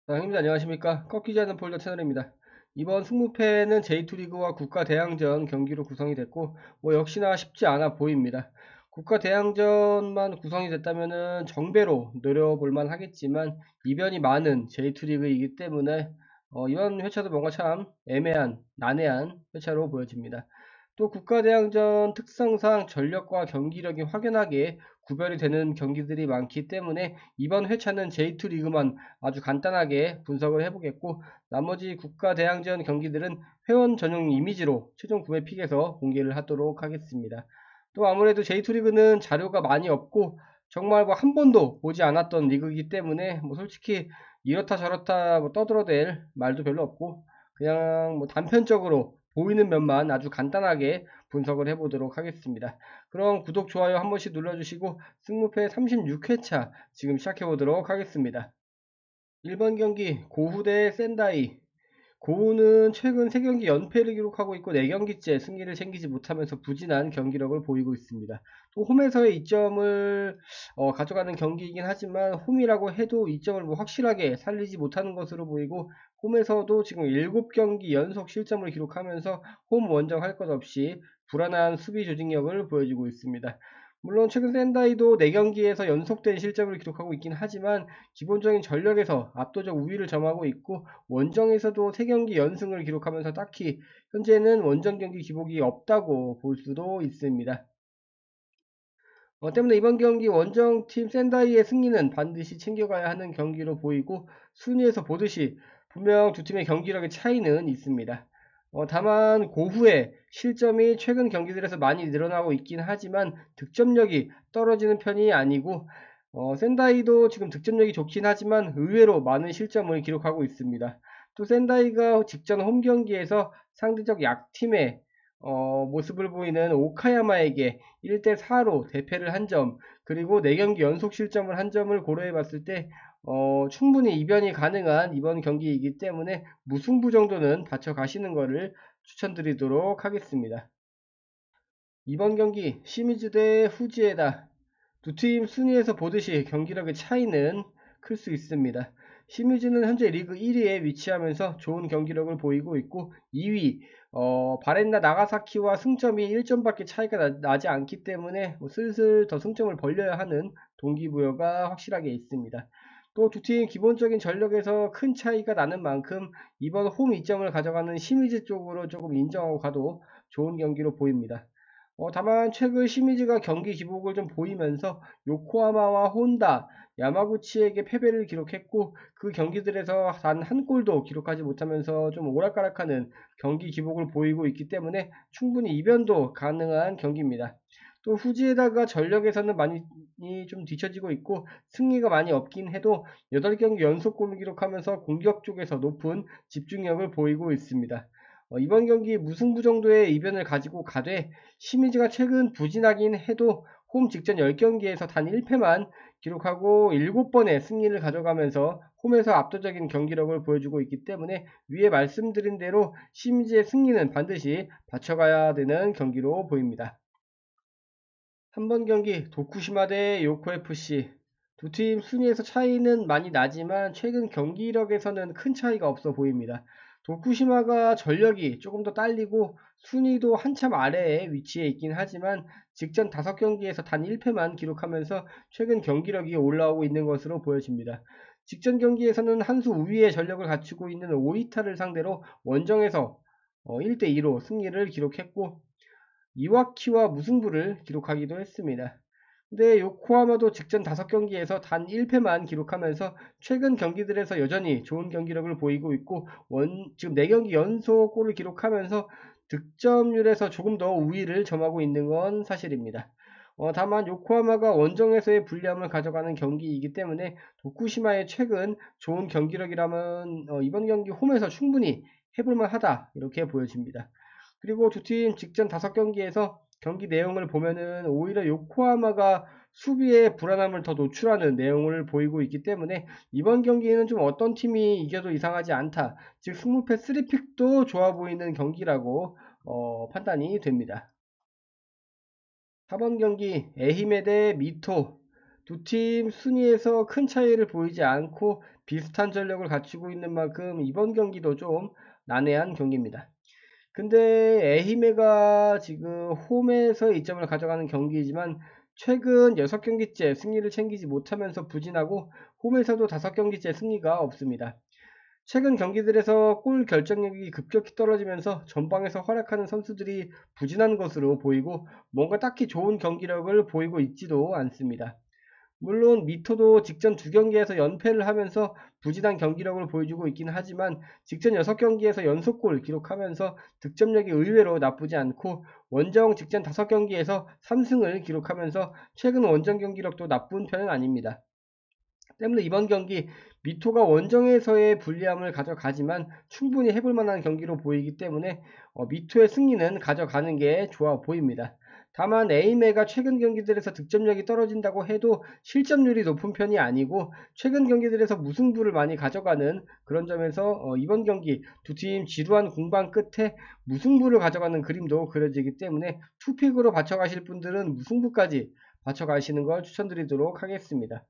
형님들 안녕하십니까? 꺾이지 않는 폴더 채널입니다. 이번 승무패는 J2 리그와 국가 대항전 경기로 구성이 됐고 역시나 쉽지 않아 보입니다. 국가 대항전만 구성이 됐다면은 정배로 노려볼 만 하겠지만 이변이 많은 J2 리그이기 때문에 이번 회차도 뭔가 참 애매한 난해한 회차로 보여집니다. 또 국가대항전 특성상 전력과 경기력이 확연하게 구별이 되는 경기들이 많기 때문에 이번 회차는 J2 리그만 아주 간단하게 분석을 해보겠고, 나머지 국가대항전 경기들은 회원 전용 이미지로 최종 구매 픽에서 공개를 하도록 하겠습니다. 또 아무래도 J2 리그는 자료가 많이 없고 정말 한 번도 보지 않았던 리그이기 때문에 솔직히 이렇다 저렇다 떠들어댈 말도 별로 없고, 그냥 단편적으로 보이는 면만 아주 간단하게 분석을 해보도록 하겠습니다. 그럼 구독, 좋아요 한 번씩 눌러주시고 승무패 36회차 지금 시작해보도록 하겠습니다. 1번 경기 고후 대 센다이. 고우는 최근 3경기 연패를 기록하고 있고 4경기째 승리를 챙기지 못하면서 부진한 경기력을 보이고 있습니다. 또 홈에서의 이점을 가져가는 경기이긴 하지만 홈이라고 해도 이점을 확실하게 살리지 못하는 것으로 보이고, 홈에서도 지금 7경기 연속 실점을 기록하면서 홈 원정 할 것 없이 불안한 수비 조직력을 보여주고 있습니다. 물론 최근 샌다이도 4경기에서 연속된 실점을 기록하고 있긴 하지만 기본적인 전력에서 압도적 우위를 점하고 있고, 원정에서도 3경기 연승을 기록하면서 딱히 현재는 원정 경기 기복이 없다고 볼 수도 있습니다. 때문에 이번 경기 원정팀 샌다이의 승리는 반드시 챙겨가야 하는 경기로 보이고, 순위에서 보듯이 분명 두 팀의 경기력의 차이는 있습니다. 다만 고후의 실점이 최근 경기들에서 많이 늘어나고 있긴 하지만 득점력이 떨어지는 편이 아니고, 샌다이도 지금 득점력이 좋긴 하지만 의외로 많은 실점을 기록하고 있습니다. 또 샌다이가 직전 홈 경기에서 상대적 약팀의 모습을 보이는 오카야마에게 1대4로 대패를 한 점, 그리고 4경기 연속 실점을 한 점을 고려해 봤을 때 충분히 이변이 가능한 이번 경기이기 때문에 무승부 정도는 받쳐 가시는 것을 추천드리도록 하겠습니다. 이번 경기 시미즈 대 후지에다. 두 팀 순위에서 보듯이 경기력의 차이는 클 수 있습니다. 시미즈는 현재 리그 1위에 위치하면서 좋은 경기력을 보이고 있고, 2위 바렌나 나가사키와 승점이 1점밖에 차이가 나지 않기 때문에 슬슬 더 승점을 벌려야 하는 동기부여가 확실하게 있습니다. 또 두 팀 기본적인 전력에서 큰 차이가 나는 만큼 이번 홈 이점을 가져가는 시미즈 쪽으로 조금 인정하고 가도 좋은 경기로 보입니다. 다만 최근 시미즈가 경기 기복을 좀 보이면서 요코하마와 혼다, 야마구치에게 패배를 기록했고, 그 경기들에서 단 한 골도 기록하지 못하면서 좀 오락가락하는 경기 기복을 보이고 있기 때문에 충분히 이변도 가능한 경기입니다. 또 후지에다가 전력에서는 많이 좀 뒤처지고 있고 승리가 많이 없긴 해도 8경기 연속골을 기록하면서 공격 쪽에서 높은 집중력을 보이고 있습니다. 이번 경기 무승부 정도의 이변을 가지고 가되, 시미즈가 최근 부진하긴 해도 홈 직전 10경기에서 단 1패만 기록하고 7번의 승리를 가져가면서 홈에서 압도적인 경기력을 보여주고 있기 때문에 위에 말씀드린 대로 시미즈의 승리는 반드시 받쳐가야 되는 경기로 보입니다. 3번 경기 도쿠시마 대 요코FC. 두 팀 순위에서 차이는 많이 나지만 최근 경기력에서는 큰 차이가 없어 보입니다. 도쿠시마가 전력이 조금 더 딸리고 순위도 한참 아래에 위치해 있긴 하지만 직전 5경기에서 단 1패만 기록하면서 최근 경기력이 올라오고 있는 것으로 보여집니다. 직전 경기에서는 한 수 우위의 전력을 갖추고 있는 오이타를 상대로 원정에서 1대2로 승리를 기록했고, 이와키와 무승부를 기록하기도 했습니다. 근데 요코하마도 직전 5경기에서 단 1패만 기록하면서 최근 경기들에서 여전히 좋은 경기력을 보이고 있고, 지금 4경기 연속 골을 기록하면서 득점률에서 조금 더 우위를 점하고 있는 건 사실입니다. 다만 요코하마가 원정에서의 불리함을 가져가는 경기이기 때문에 도쿠시마의 최근 좋은 경기력이라면 이번 경기 홈에서 충분히 해볼만 하다, 이렇게 보여집니다. 그리고 두 팀 직전 5경기에서 경기 내용을 보면은 오히려 요코하마가 수비에 불안함을 더 노출하는 내용을 보이고 있기 때문에 이번 경기는 좀 어떤 팀이 이겨도 이상하지 않다, 즉 승무패 3픽도 좋아 보이는 경기라고 판단이 됩니다. 4번 경기 에히메 대 미토. 두 팀 순위에서 큰 차이를 보이지 않고 비슷한 전력을 갖추고 있는 만큼 이번 경기도 좀 난해한 경기입니다. 근데 에히메가 지금 홈에서 이점을 가져가는 경기이지만 최근 6경기째 승리를 챙기지 못하면서 부진하고 홈에서도 5경기째 승리가 없습니다. 최근 경기들에서 골 결정력이 급격히 떨어지면서 전방에서 활약하는 선수들이 부진한 것으로 보이고 뭔가 딱히 좋은 경기력을 보이고 있지도 않습니다. 물론 미토도 직전 2경기에서 연패를 하면서 부진한 경기력을 보여주고 있긴 하지만 직전 6경기에서 연속골 기록하면서 득점력이 의외로 나쁘지 않고 원정 직전 5경기에서 3승을 기록하면서 최근 원정 경기력도 나쁜 편은 아닙니다. 때문에 이번 경기 미토가 원정에서의 불리함을 가져가지만 충분히 해볼 만한 경기로 보이기 때문에 미토의 승리는 가져가는 게 좋아 보입니다. 다만 에이메가 최근 경기들에서 득점력이 떨어진다고 해도 실점률이 높은 편이 아니고 최근 경기들에서 무승부를 많이 가져가는 그런 점에서 이번 경기 두 팀 지루한 공방 끝에 무승부를 가져가는 그림도 그려지기 때문에 투픽으로 받쳐가실 분들은 무승부까지 받쳐가시는 걸 추천드리도록 하겠습니다.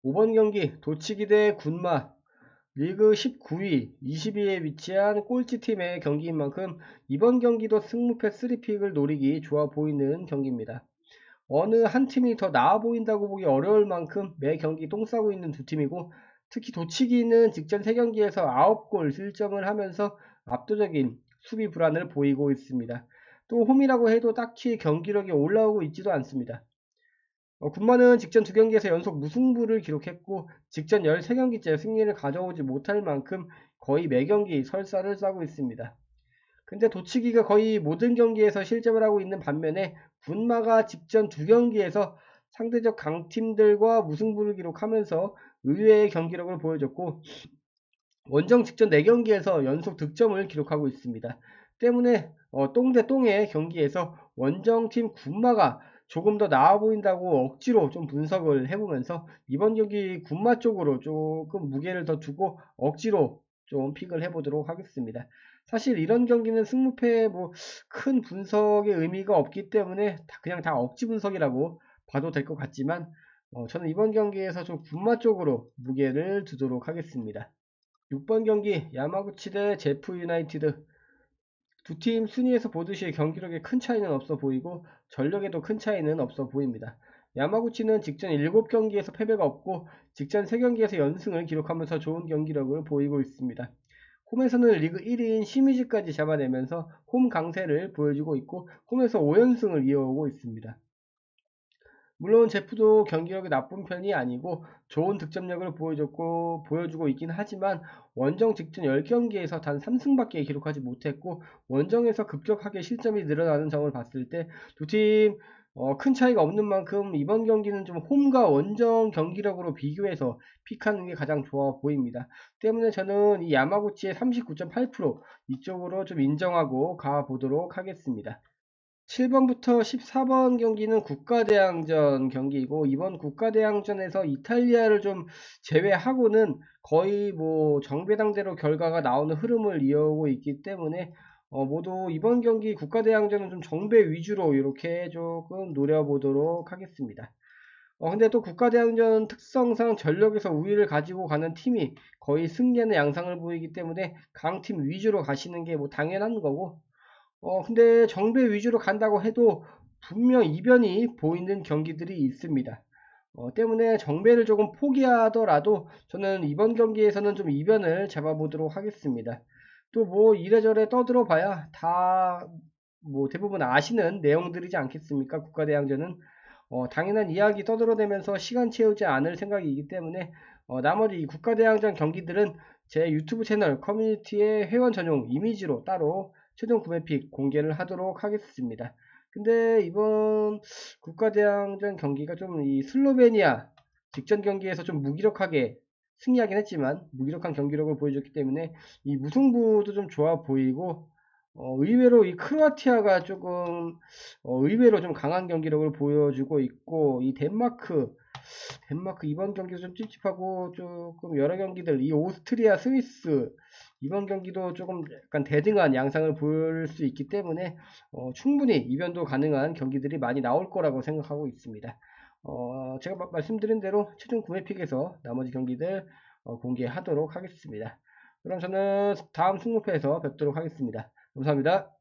5번 경기 도치기 대 군마 리그 19위, 20위에 위치한 꼴찌팀의 경기인 만큼 이번 경기도 승무패 3픽을 노리기 좋아 보이는 경기입니다. 어느 한 팀이 더 나아 보인다고 보기 어려울 만큼 매 경기 똥 싸고 있는 두 팀이고 특히 도치기는 직전 3경기에서 9골 실점을 하면서 압도적인 수비 불안을 보이고 있습니다. 또 홈이라고 해도 딱히 경기력이 올라오고 있지도 않습니다. 군마는 직전 2경기에서 연속 무승부를 기록했고 직전 13경기째 승리를 가져오지 못할 만큼 거의 매경기 설사를 싸고 있습니다. 근데 도치기가 거의 모든 경기에서 실점을 하고 있는 반면에 군마가 직전 2경기에서 상대적 강팀들과 무승부를 기록하면서 의외의 경기력을 보여줬고 원정 직전 4경기에서 연속 득점을 기록하고 있습니다. 때문에 똥 대 똥의 경기에서 원정팀 군마가 조금 더 나아 보인다고 억지로 좀 분석을 해보면서 이번 경기 군마 쪽으로 조금 무게를 더 두고 억지로 좀 픽을 해보도록 하겠습니다. 사실 이런 경기는 승무패에 뭐 큰 분석의 의미가 없기 때문에 그냥 다 억지 분석이라고 봐도 될 것 같지만 저는 이번 경기에서 좀 군마 쪽으로 무게를 두도록 하겠습니다. 6번 경기 야마구치 대 제프 유나이티드 두 팀 순위에서 보듯이 경기력에 큰 차이는 없어 보이고 전력에도 큰 차이는 없어 보입니다. 야마구치는 직전 7경기에서 패배가 없고 직전 3경기에서 연승을 기록하면서 좋은 경기력을 보이고 있습니다. 홈에서는 리그 1위인 시미즈까지 잡아내면서 홈 강세를 보여주고 있고 홈에서 5연승을 이어오고 있습니다. 물론 제프도 경기력이 나쁜 편이 아니고 좋은 득점력을 보여주고 있긴 하지만 원정 직전 10경기에서 단 3승밖에 기록하지 못했고 원정에서 급격하게 실점이 늘어나는 점을 봤을 때 두 팀 큰 차이가 없는 만큼 이번 경기는 좀 홈과 원정 경기력으로 비교해서 픽하는 게 가장 좋아 보입니다. 때문에 저는 이 야마구치의 39.8% 이쪽으로 좀 인정하고 가보도록 하겠습니다. 7번부터 14번 경기는 국가대항전 경기이고 이번 국가대항전에서 이탈리아를 좀 제외하고는 거의 뭐 정배당대로 결과가 나오는 흐름을 이어오고 있기 때문에 모두 이번 경기 국가대항전은 좀 정배 위주로 이렇게 조금 노려보도록 하겠습니다. 근데 또 국가대항전 특성상 전력에서 우위를 가지고 가는 팀이 거의 승리하는 양상을 보이기 때문에 강팀 위주로 가시는 게 뭐 당연한 거고 근데 정배 위주로 간다고 해도 분명 이변이 보이는 경기들이 있습니다. 때문에 정배를 조금 포기하더라도 저는 이번 경기에서는 좀 이변을 잡아보도록 하겠습니다. 또 뭐 이래저래 떠들어 봐야 다 뭐 대부분 아시는 내용들이지 않겠습니까? 국가대항전은 당연한 이야기 떠들어대면서 시간 채우지 않을 생각이기 때문에 나머지 이 국가대항전 경기들은 제 유튜브 채널 커뮤니티의 회원 전용 이미지로 따로 최종 구매픽 공개를 하도록 하겠습니다. 근데 이번 국가대항전 경기가 좀 이 슬로베니아 직전 경기에서 좀 무기력하게 승리하긴 했지만 무기력한 경기력을 보여줬기 때문에 이 무승부도 좀 좋아 보이고 의외로 이 크로아티아가 조금 의외로 좀 강한 경기력을 보여주고 있고 이 덴마크 이번 경기도 좀 찝찝하고 조금 여러 경기들 이 오스트리아 스위스 이번 경기도 조금 약간 대등한 양상을 보일 수 있기 때문에 충분히 이변도 가능한 경기들이 많이 나올 거라고 생각하고 있습니다. 제가 말씀드린 대로 최종 구매픽에서 나머지 경기들 공개하도록 하겠습니다. 그럼 저는 다음 승부패에서 뵙도록 하겠습니다. 감사합니다.